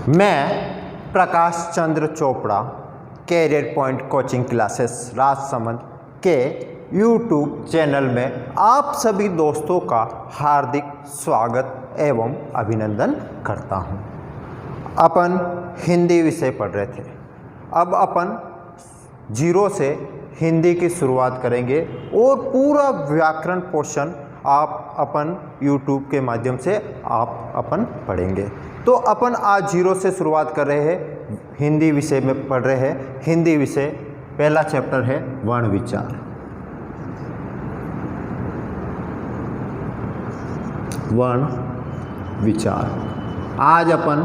मैं Prakash Chandra Chopra career point coaching classes Rajsamand के YouTube channel में आप सभी दोस्तों का हार्दिक स्वागत एवं अभिनंदन करता हूं। अपन हिंदी विषय पढ़ रहे थे, अब अपन जीरो से हिंदी की शुरुआत करेंगे और पूरा व्याकरण पोर्शन आप अपन यूट्यूब के माध्यम से आप अपन पढ़ेंगे। तो अपन आज जीरो से शुरुआत कर रहे हैं, हिंदी विषय में पढ़ रहे हैं। हिंदी विषय पहला चैप्टर है वर्ण विचार। वर्ण विचार, आज अपन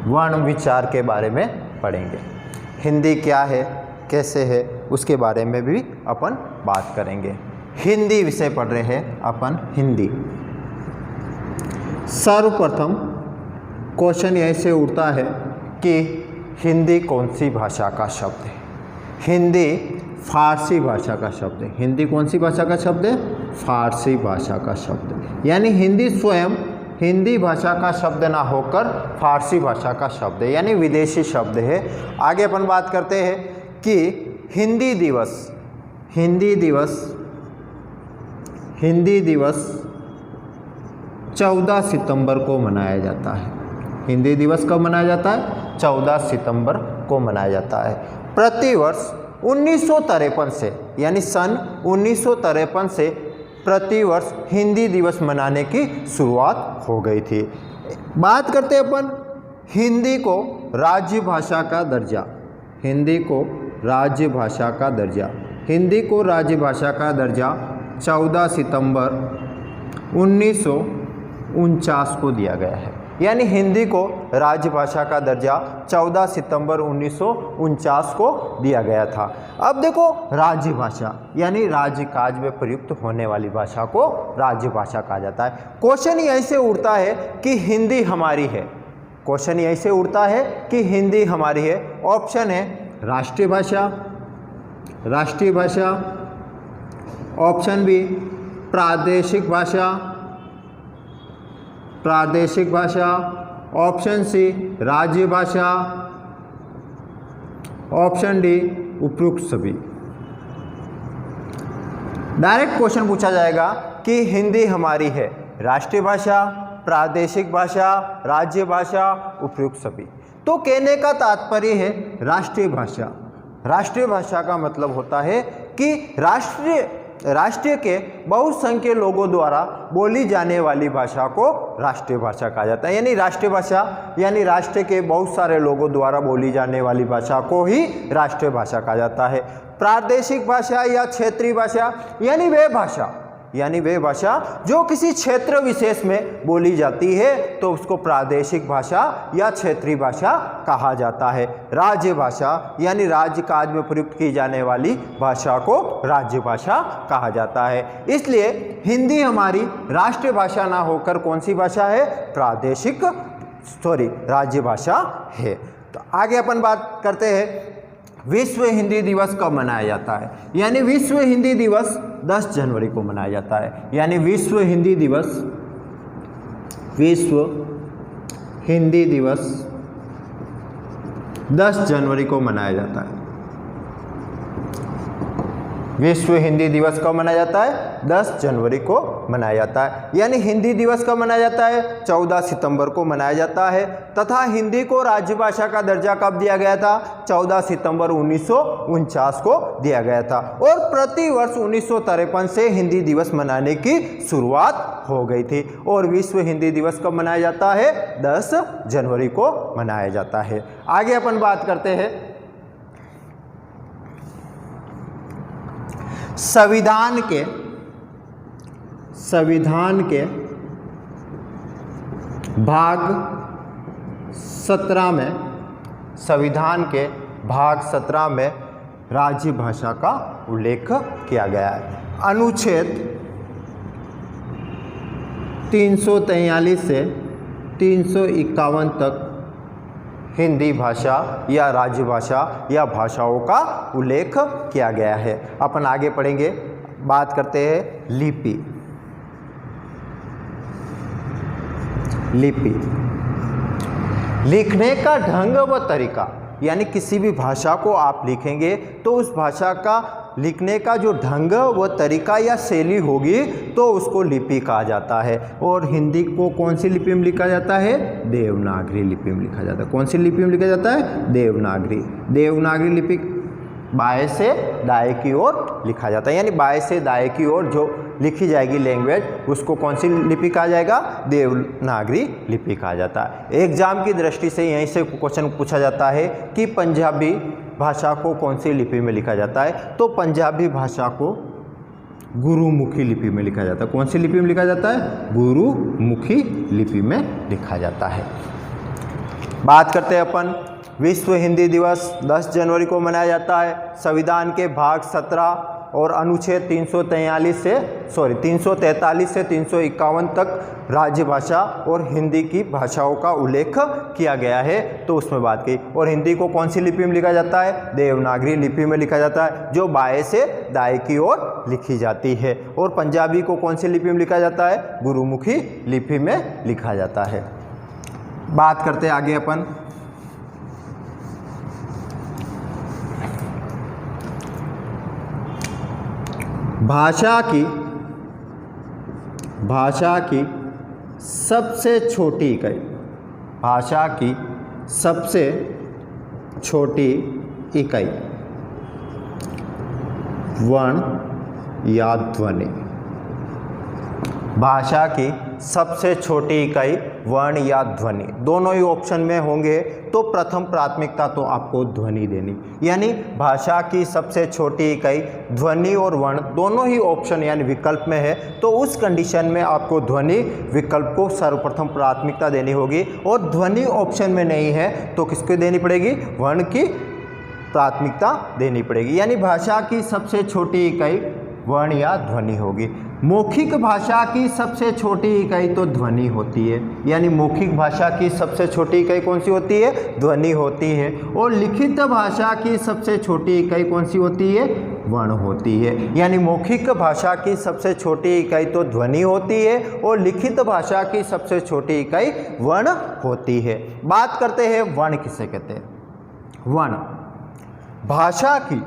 वर्ण विचार के बारे में पढ़ेंगे। हिंदी क्या है, कैसे है, उसके बारे में भी अपन बात करेंगे। हिंदी विषय पढ़ रहे हैं अपन हिंदी। सर्वप्रथम क्वेश्चन यहीं से उठता है कि हिंदी कौन सी भाषा का शब्द है। हिंदी फारसी भाषा का शब्द है। हिंदी कौन सी भाषा का शब्द है? फारसी भाषा का शब्द है। यानी हिंदी स्वयं हिंदी भाषा का शब्द ना होकर फारसी भाषा का शब्द है, यानी विदेशी शब्द है। आगे अपन बात करते हैं कि हिंदी दिवस 14 सितंबर को मनाया जाता है। हिंदी दिवस कब मनाया जाता है? 14 सितंबर को मनाया जाता है। प्रतिवर्ष 1953 से, यानी सन 1953 से प्रतिवर्ष हिंदी दिवस मनाने की शुरुआत हो गई थी। बात करते हैं अपन हिंदी को राज्य भाषा का दर्जा। हिंदी को राज्य भाषा का दर्जा 14 सितंबर 1949 को दिया गया है। यानी हिंदी को राजभाषा का दर्जा 14 सितंबर 1949 को दिया गया था। अब देखो, राजभाषा यानी राज्यकाज में प्रयुक्त होने वाली भाषा को राजभाषा कहा जाता है। क्वेश्चन यहीं से उठता है कि हिंदी हमारी है। क्वेश्चन यहीं से उठता है कि हिंदी हमारी है। ऑप्शन है राष्ट्रीय भाषा, ऑप्शन बी प्रादेशिक भाषा, ऑप्शन सी राज्य भाषा, ऑप्शन डी उपयुक्त सभी। डायरेक्ट क्वेश्चन पूछा जाएगा कि हिंदी हमारी है राष्ट्रीय भाषा, प्रादेशिक भाषा, राज्य भाषा, उपयुक्त सभी। तो कहने का तात्पर्य है राष्ट्रीय भाषा। राष्ट्रीय भाषा का मतलब होता है कि राष्ट्रीय के बहुसंख्यक लोगों द्वारा बोली जाने वाली भाषा को राष्ट्रीय भाषा कहा जाता है। यानी राष्ट्रीय भाषा यानी राष्ट्र के बहुत सारे लोगों द्वारा बोली जाने वाली भाषा को ही राष्ट्रीय भाषा कहा जाता है। प्रादेशिक भाषा या क्षेत्रीय भाषा यानी वे भाषा जो किसी क्षेत्र विशेष में बोली जाती है तो उसको प्रादेशिक भाषा या क्षेत्रीय भाषा कहा जाता है। राज्य भाषा यानी राज्य काज में प्रयुक्त की जाने वाली भाषा को राज्य भाषा कहा जाता है। इसलिए हिंदी हमारी राष्ट्रीय भाषा ना होकर कौन सी भाषा है? राज्य भाषा है। तो आगे अपन बात करते हैं विश्व हिंदी दिवस कब मनाया जाता है। यानी विश्व हिंदी दिवस 10 जनवरी को मनाया जाता है। यानी विश्व हिंदी दिवस 10 जनवरी को मनाया जाता है। विश्व हिंदी दिवस कब मनाया जाता है? 10 जनवरी को मनाया जाता है। यानी हिंदी दिवस कब मनाया जाता है? 14 सितंबर को मनाया जाता है। तथा हिंदी को राजभाषा का दर्जा कब दिया गया था? 14 सितंबर 1949 को दिया गया था। और प्रतिवर्ष 1953 से हिंदी दिवस मनाने की शुरुआत हो गई थी। और विश्व हिंदी दिवस कब मनाया जाता है? 10 जनवरी को मनाया जाता है। आगे अपन बात करते हैं संविधान के भाग 17 में, संविधान के भाग 17 में राज्य भाषा का उल्लेख किया गया है। अनुच्छेद 343 से 351 तक हिंदी भाषा या राजभाषा या भाषाओं का उल्लेख किया गया है। अपन आगे पढ़ेंगे, बात करते हैं लिपि। लिखने का ढंग व तरीका, यानी किसी भी भाषा को आप लिखेंगे तो उस भाषा का लिखने का जो ढंग व तरीका या शैली होगी तो उसको लिपि कहा जाता है। और हिंदी को कौन सी लिपि में लिखा जाता है? देवनागरी लिपि में लिखा जाता है। कौन सी लिपि में लिखा जाता है? देवनागरी। देवनागरी लिपि बाएं से दाएं की ओर लिखा जाता है, यानी बाएं से दाएं की ओर जो लिखी जाएगी लैंग्वेज उसको कौन सी लिपि कहा जाएगा? देवनागरी लिपि कहा जाता है। एग्जाम की दृष्टि से यहीं से क्वेश्चन पूछा जाता है कि पंजाबी भाषा को कौन सी लिपि में लिखा जाता है, तो पंजाबी भाषा को गुरुमुखी लिपि में लिखा जाता है। कौन सी लिपि में लिखा जाता है? गुरुमुखी लिपि में लिखा जाता है। बात करते हैं अपन विश्व हिंदी दिवस 10 जनवरी को मनाया जाता है। संविधान के भाग 17 और अनुच्छेद 343 से 351 तक राज्य भाषा और हिंदी की भाषाओं का उल्लेख किया गया है, तो उसमें बात की। और हिंदी को कौन सी लिपि में लिखा जाता है? देवनागरी लिपि में लिखा जाता है, जो बाएं से दाएं की ओर लिखी जाती है। और पंजाबी को कौन सी लिपि में लिखा जाता है? गुरुमुखी लिपि में लिखा जाता है। बात करते हैं आगे अपन भाषा की सबसे छोटी इकाई, भाषा की सबसे छोटी इकाई वर्ण या ध्वनि। भाषा की सबसे छोटी इकाई वर्ण या ध्वनि, दोनों ही ऑप्शन में होंगे तो प्रथम प्राथमिकता तो आपको ध्वनि देनी, यानी भाषा की सबसे छोटी इकाई ध्वनि और वर्ण दोनों ही ऑप्शन यानी विकल्प में है, तो उस कंडीशन में आपको ध्वनि विकल्प को सर्वप्रथम प्राथमिकता देनी होगी। और ध्वनि ऑप्शन में नहीं है तो किसको देनी पड़ेगी? वर्ण की प्राथमिकता देनी पड़ेगी, यानी भाषा की सबसे छोटी इकाई वर्ण या ध्वनि होगी। मौखिक भाषा की सबसे छोटी इकाई तो ध्वनि होती है, यानी मौखिक भाषा की सबसे छोटी इकाई कौन सी होती है? ध्वनि होती है। और लिखित भाषा की सबसे छोटी इकाई कौन सी होती है? वर्ण होती है। यानी मौखिक भाषा की सबसे छोटी इकाई तो ध्वनि होती है और लिखित भाषा की सबसे छोटी इकाई वर्ण होती है। बात करते हैं वर्ण किसे कहते हैं? वर्ण भाषा की,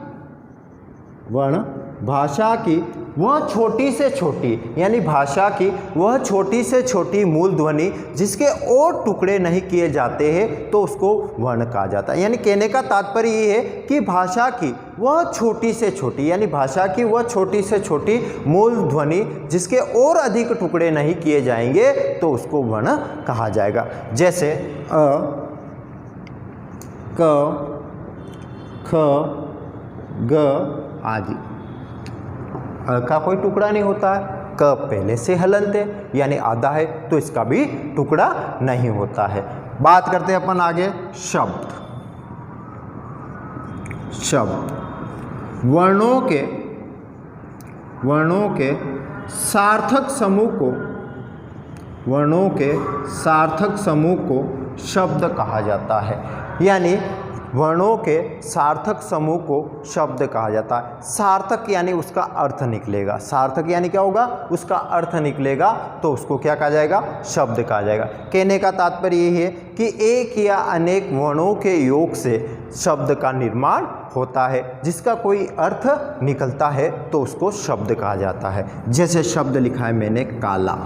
वर्ण भाषा की वह छोटी से छोटी, यानी भाषा की वह छोटी से छोटी मूल ध्वनि जिसके और टुकड़े नहीं किए जाते हैं तो उसको वर्ण कहा जाता है। यानी कहने का तात्पर्य ये है कि भाषा की वह छोटी से छोटी, यानी भाषा की वह छोटी से छोटी मूल ध्वनि जिसके और अधिक टुकड़े नहीं किए जाएंगे तो उसको वर्ण कहा जाएगा। जैसे अ, क, ख, ग आदि। अ का कोई टुकड़ा नहीं होता है, क पहले से हलंत है यानी आधा है तो इसका भी टुकड़ा नहीं होता है। बात करते हैं अपन आगे शब्द। शब्द वर्णों के सार्थक समूह को, वर्णों के सार्थक समूह को शब्द कहा जाता है। यानी वर्णों के सार्थक समूह को शब्द कहा जाता है। सार्थक यानी उसका अर्थ निकलेगा, सार्थक यानी क्या होगा? उसका अर्थ निकलेगा तो उसको क्या कहा जाएगा? शब्द कहा जाएगा। कहने का तात्पर्य ये है कि एक या अनेक वर्णों के योग से शब्द का निर्माण होता है, जिसका कोई अर्थ निकलता है तो उसको शब्द कहा जाता है। जैसे शब्द लिखा है मैंने काला,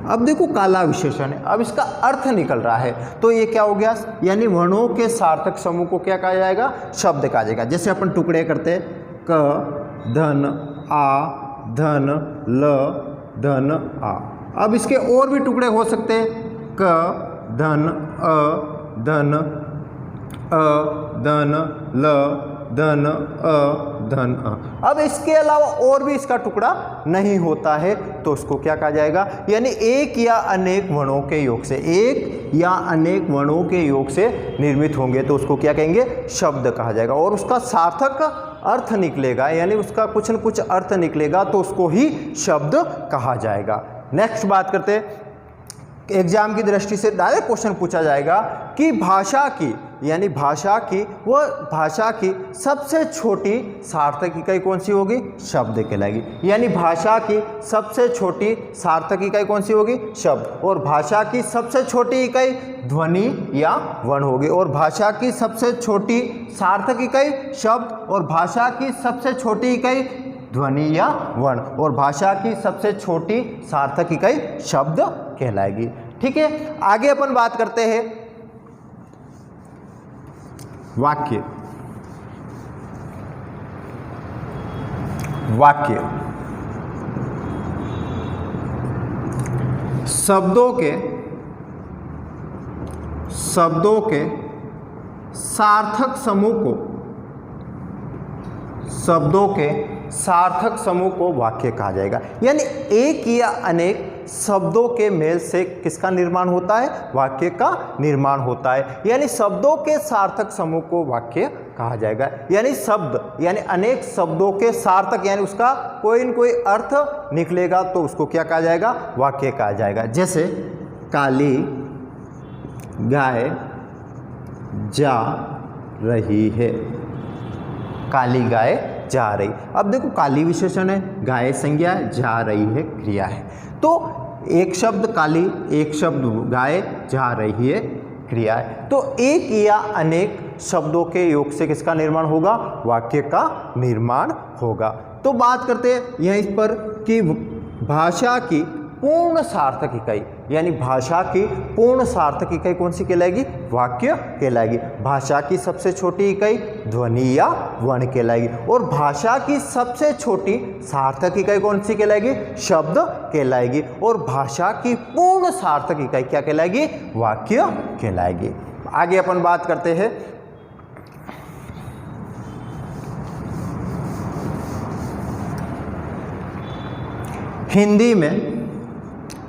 अब देखो काला विशेषण है, अब इसका अर्थ निकल रहा है तो ये क्या हो गया? यानी वर्णों के सार्थक समूह को क्या कहा जाएगा? शब्द कहा जाएगा। जैसे अपन टुकड़े करते क, धन, आ, धन, ल, धन, आ। अब इसके और भी टुकड़े हो सकते हैं, क, धन, अ, धन, अ, धन, ल, धन, अ, धन, अ। अब इसके अलावा और भी इसका टुकड़ा नहीं होता है तो उसको क्या कहा जाएगा? यानी एक या अनेक वर्णों के योग से, एक या अनेक वर्णों के योग से निर्मित होंगे तो उसको क्या कहेंगे? शब्द कहा जाएगा। और उसका सार्थक अर्थ निकलेगा, यानी उसका कुछ न कुछ अर्थ निकलेगा तो उसको ही शब्द कहा जाएगा। नेक्स्ट बात करते हैं, एग्जाम की दृष्टि से डायरेक्ट क्वेश्चन पूछा जाएगा कि भाषा की यानी भाषा की सबसे छोटी सार्थक इकाई कौन सी होगी? शब्द कहलाएगी। यानी भाषा की सबसे छोटी सार्थक इकाई कौन सी होगी? शब्द। और भाषा की सबसे छोटी इकाई ध्वनि या वर्ण होगी। और भाषा की सबसे छोटी सार्थक इकाई शब्द, और भाषा की सबसे छोटी इकाई ध्वनि या वर्ण, और भाषा की सबसे छोटी सार्थक इकाई शब्द कहलाएगी। ठीक है, आगे अपन बात करते हैं वाक्य। शब्दों के सार्थक समूह को वाक्य कहा जाएगा। यानी एक या अनेक शब्दों के मेल से किसका निर्माण होता है? वाक्य का निर्माण होता है। यानी शब्दों के सार्थक समूह को वाक्य कहा जाएगा। यानी शब्द यानी अनेक शब्दों के सार्थक यानी उसका कोई न कोई अर्थ निकलेगा तो उसको क्या कहा जाएगा? वाक्य कहा जाएगा। जैसे काली गाय जा रही है, काली गाय जा रही। अब देखो काली विशेषण है, गाय संज्ञा है, जा रही है क्रिया है। तो एक शब्द काली, एक शब्द गाय, जा रही है क्रिया है। तो एक या अनेक शब्दों के योग से किसका निर्माण होगा? वाक्य का निर्माण होगा। तो बात करते हैं यहीं पर कि भाषा की पूर्ण सार्थक इकाई यानी भाषा की पूर्ण सार्थक इकाई कौन सी कहलाएगी? वाक्य कहलाएगी। भाषा की सबसे छोटी इकाई ध्वनि या वर्ण कहलाएगी। और भाषा की सबसे छोटी सार्थक इकाई कौन सी कहलाएगी? शब्द कहलाएगी। और भाषा की पूर्ण सार्थक इकाई क्या कहलाएगी? वाक्य कहलाएगी। आगे अपन बात करते हैं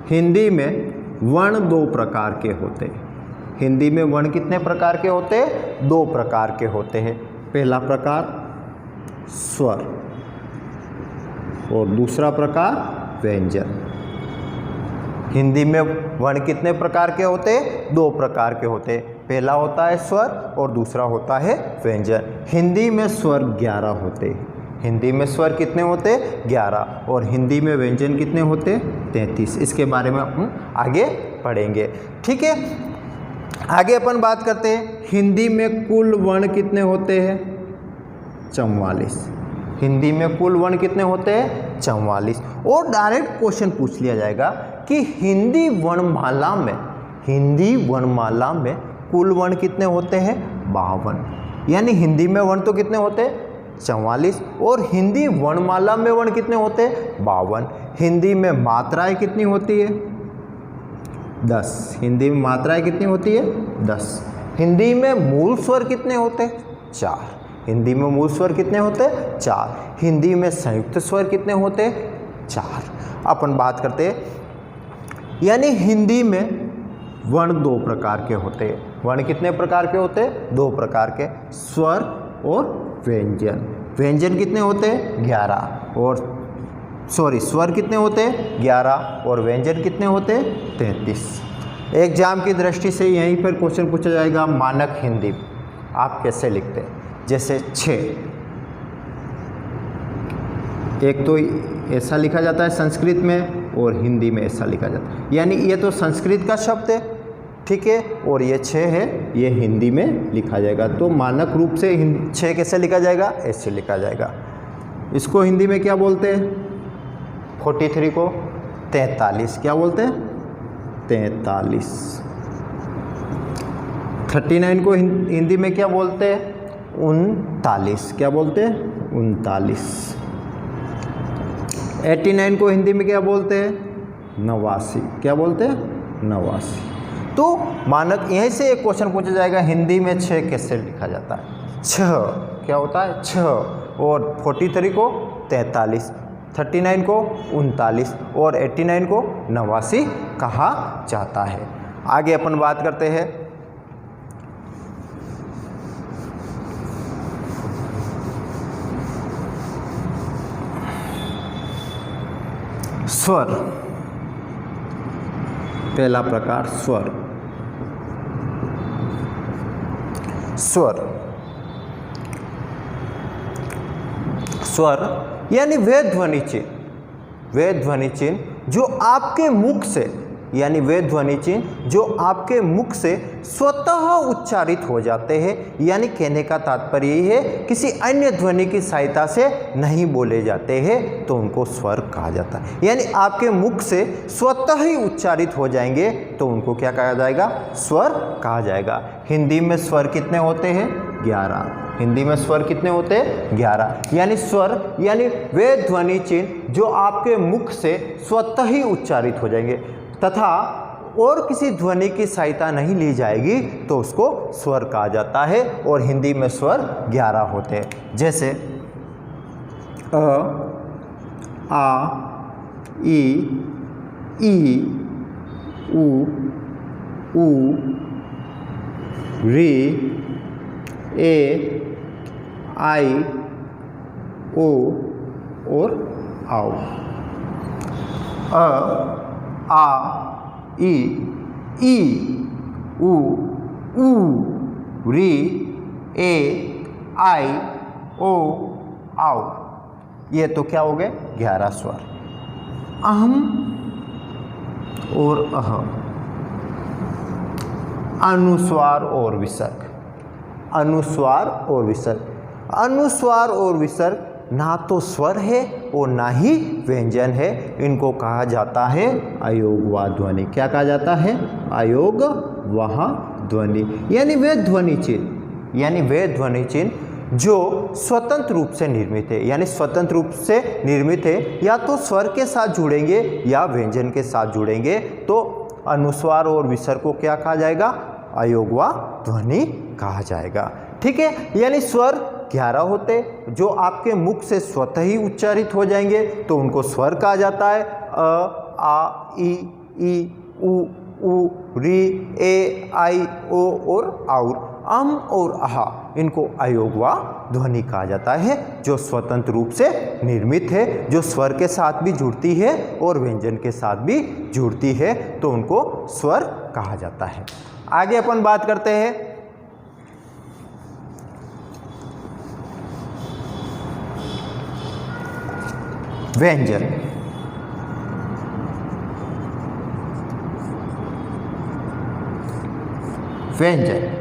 हिंदी में वर्ण दो प्रकार के होते हैं। हिंदी में वर्ण कितने प्रकार के होते हैं? दो प्रकार के होते हैं। पहला प्रकार स्वर और दूसरा प्रकार व्यंजन। हिंदी में वर्ण कितने प्रकार के होते हैं? दो प्रकार के होते हैं। पहला होता है स्वर और दूसरा होता है व्यंजन। हिंदी में स्वर 11 होते हैं। हिंदी में स्वर कितने होते? 11। और हिंदी में व्यंजन कितने होते? 33। इसके बारे में हम आगे पढ़ेंगे। ठीक है, आगे अपन बात करते हैं हिंदी में कुल वर्ण कितने होते हैं? 44। हिंदी में कुल वर्ण कितने होते हैं? 44। और डायरेक्ट क्वेश्चन पूछ लिया जाएगा कि हिंदी वर्णमाला में कुल वर्ण कितने होते हैं? 52। यानी हिंदी में वर्ण तो कितने होते हैं? 44। और हिंदी वर्णमाला में वर्ण कितने होते हैं? 52। हिंदी में मात्राएं कितनी होती है? 10। हिंदी में मात्राएं कितनी होती है? 10। हिंदी में मूल स्वर कितने होते हैं? 4। हिंदी में मूल स्वर कितने होते हैं? 4। हिंदी में संयुक्त स्वर कितने होते हैं? 4। अपन बात करते हैं यानी हिंदी में वर्ण दो प्रकार के होते हैं। वर्ण कितने प्रकार के होते हैं? दो प्रकार के, स्वर और व्यंजन। व्यंजन कितने होते हैं? 11। और स्वर कितने होते हैं? 11। और व्यंजन कितने होते हैं? 33। एग्जाम की दृष्टि से यहीं पर क्वेश्चन पूछा जाएगा मानक हिंदी आप कैसे लिखते हैं? जैसे 6, एक तो ऐसा लिखा जाता है संस्कृत में और हिंदी में ऐसा लिखा जाता है। यानी ये तो संस्कृत का शब्द है, ठीक है, और ये 6 है, ये हिंदी में लिखा जाएगा। तो मानक रूप से 6 कैसे लिखा जाएगा? ऐसे लिखा जाएगा। इसको हिंदी में क्या बोलते हैं? 43 को 43 क्या बोलते हैं? 43। 39 को हिंदी में क्या बोलते हैं? 39 क्या बोलते हैं? 39। 89 को हिंदी में क्या बोलते हैं? 89 क्या बोलते हैं? 89। तो मानक यहीं से एक क्वेश्चन पूछा जाएगा हिंदी में 6 कैसे लिखा जाता है? 6 क्या होता है? 6। और 43 को 43, 39 को 39 और 89 को 89 कहा जाता है। आगे अपन बात करते हैं स्वर। पहला प्रकार स्वर। स्वर। स्वर यानी वे ध्वनि चिन्ह, वे ध्वनि चिन्ह जो आपके मुख से, यानी वे ध्वनि चिन्ह जो आपके मुख से स्वतः उच्चारित हो जाते हैं, यानी कहने का तात्पर्य यही है किसी अन्य ध्वनि की सहायता से नहीं बोले जाते हैं तो उनको स्वर कहा जाता है। यानी आपके मुख से स्वतः ही उच्चारित हो जाएंगे तो उनको क्या कहा जाएगा? स्वर कहा जाएगा। हिंदी में स्वर कितने होते हैं? 11। हिंदी में स्वर कितने होते हैं? 11। यानी स्वर यानी वे ध्वनि चिन्ह जो आपके मुख से स्वतः ही उच्चारित हो जाएंगे तथा और किसी ध्वनि की सहायता नहीं ली जाएगी तो उसको स्वर कहा जाता है। और हिंदी में स्वर 11 होते हैं, जैसे अ, आ, ई, उ, री, ए, आई, ओ और आओ। अ, आ, ई, उ, री, ए, आई, ओ, आओ। ये तो क्या हो गए? 11 स्वर। अहम और अह, अनुस्वार और विसर्ग। अनुस्वार और विसर्ग। अनुस्वार और विसर्ग ना तो स्वर है और ना ही व्यंजन है, इनको कहा जाता है अयोगवाह ध्वनि। क्या कहा जाता है? अयोगवाह ध्वनि। यानी वे ध्वनि चिन्ह, यानी वे ध्वनि चिन्ह जो स्वतंत्र रूप से निर्मित है, यानी स्वतंत्र रूप से निर्मित है, या तो स्वर के साथ जुड़ेंगे या व्यंजन के साथ जुड़ेंगे तो अनुस्वार और विसर्ग को क्या कहा जाएगा? अयोगवाह ध्वनि कहा जाएगा। ठीक है, यानी स्वर 11 होते जो आपके मुख से स्वतः ही उच्चारित हो जाएंगे तो उनको स्वर कहा जाता है। अ, आ, ई, उ, री, ए, आई, ओ और आउर। अम और आहा इनको अयोगवाह ध्वनि कहा जाता है जो स्वतंत्र रूप से निर्मित है, जो स्वर के साथ भी जुड़ती है और व्यंजन के साथ भी जुड़ती है तो उनको स्वर कहा जाता है। आगे अपन बात करते हैं व्यंजन। व्यंजन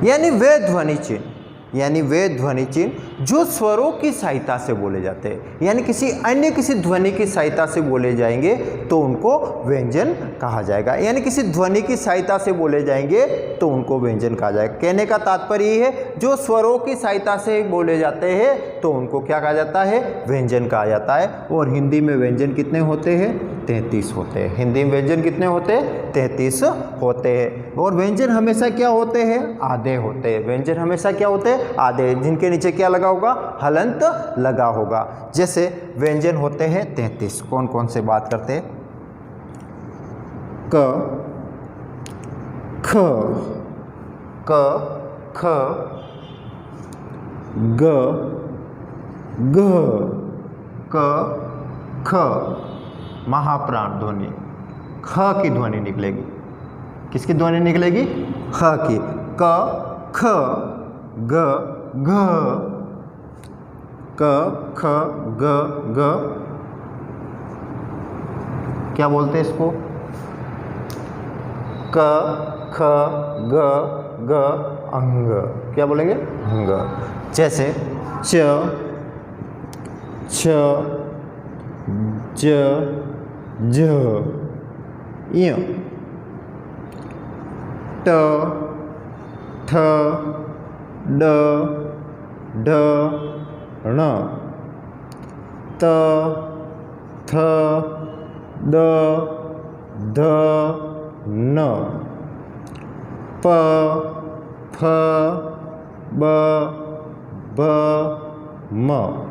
यानी वे ध्वनि चिन्ह, यानी वे ध्वनि चिन्ह जो स्वरों की सहायता से बोले जाते हैं, यानी किसी ध्वनि की सहायता से बोले जाएंगे तो उनको व्यंजन कहा जाएगा। यानी किसी ध्वनि की सहायता से बोले जाएंगे तो उनको व्यंजन कहा जाएगा। कहने का तात्पर्य ये है जो स्वरों की सहायता से बोले जाते हैं तो उनको क्या कहा जाता है? व्यंजन कहा जाता है। और हिंदी में व्यंजन कितने होते हैं? 33 होते हैं। हिंदी में व्यंजन कितने होते हैं? 33 होते हैं। और व्यंजन हमेशा क्या होते हैं? आधे होते हैं। व्यंजन हमेशा क्या होते हैं? आधे, जिनके नीचे क्या लगा होगा? हलंत लगा होगा। जैसे व्यंजन होते हैं 33। कौन कौन से बात करते हैं? क, ख, ख, ग, घ, क, ख। महाप्राण ध्वनि, ख की ध्वनि निकलेगी। किसकी ध्वनि निकलेगी? ख की। क, ख, ग, घ, क, ख, ग, घ। क्या बोलते हैं इसको? क, ख, ग, घ, अंग। क्या बोलेंगे? अंग। जैसे च, छ, ज, झ, य, ट, ठ, ड, ढ, ण, त, थ, द, ध, न, प, फ, ब, भ, म।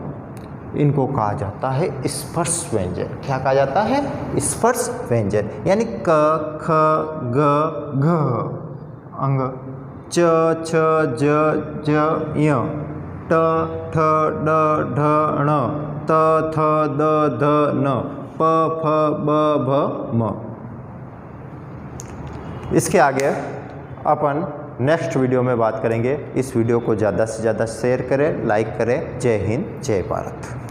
इनको कहा जाता है स्पर्श व्यंजन। क्या कहा जाता है? स्पर्श व्यंजन। यानी क, ख, ग, घ, अंग। च, छ, ज, ज, य, ट, ठ, ड, ढ, ण, त, थ, द, ध, न, प, फ, ब, भ, म। इसके आगे अपन नेक्स्ट वीडियो में बात करेंगे। इस वीडियो को ज़्यादा से ज़्यादा शेयर करें, लाइक करें। जय हिंद, जय भारत।